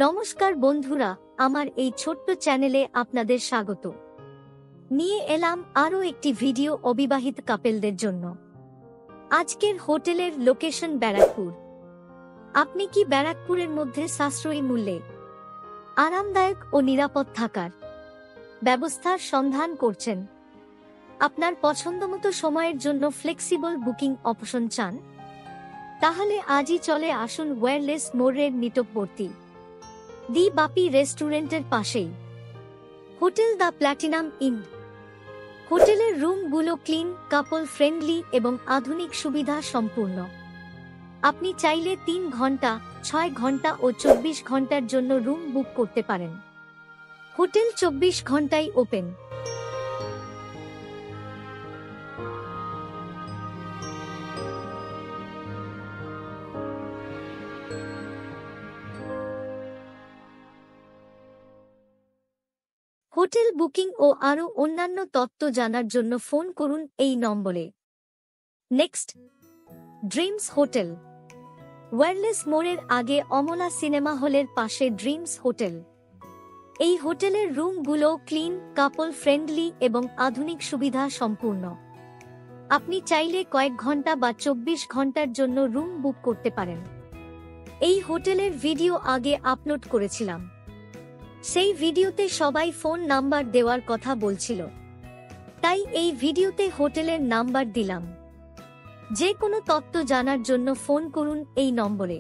নমস্কার বন্ধুরা, আমার এই ছোট্ট চ্যানেলে আপনাদের স্বাগত। নিয়ে এলাম আরও একটি ভিডিও অবিবাহিত কাপেলদের জন্য। আজকের হোটেলের লোকেশন ব্যারাকপুর। আপনি কি ব্যারাকপুরের মধ্যে সাশ্রয়ী মূল্যে আরামদায়ক ও নিরাপদ থাকার ব্যবস্থার সন্ধান করছেন? আপনার পছন্দমতো সময়ের জন্য ফ্লেক্সিবল বুকিং অপশন চান? তাহলে আজই চলে আসুন ওয়্যারলেস মোড়ের নিকটবর্তী দি বাপি রেস্টুরেন্টের পাশেই হোটেল দ্য প্ল্যাটিনাম ইন। হোটেলের রুমগুলো ক্লিন, কাপল ফ্রেন্ডলি এবং আধুনিক সুবিধা সম্পূর্ণ। আপনি চাইলে 3 ঘন্টা, 6 ঘন্টা ও 24 ঘন্টার জন্য রুম বুক করতে পারেন। হোটেল 24 ঘন্টাই ওপেন। হোটেল বুকিং ও আরও অন্যান্য তথ্য জানার জন্য ফোন করুন এই নম্বরে। Next, dreams hotel. ওয়্যারলেস মোড়ের আগে অমলা সিনেমা হলের পাশে ড্রিমস হোটেল। এই হোটেলের রুমগুলো ক্লিন, কাপল ফ্রেন্ডলি এবং আধুনিক সুবিধা সম্পূর্ণ। আপনি চাইলে কয়েক ঘন্টা বা 24 ঘন্টার জন্য রুম বুক করতে পারেন। এই হোটেলের ভিডিও আগে আপলোড করেছিলাম। সেই ভিডিওতে সবাই ফোন নাম্বার দেওয়ার কথা বলছিল, তাই এই ভিডিওতে হোটেলের নাম্বার দিলাম। যে কোনো তথ্য জানার জন্য ফোন করুন এই নম্বরে।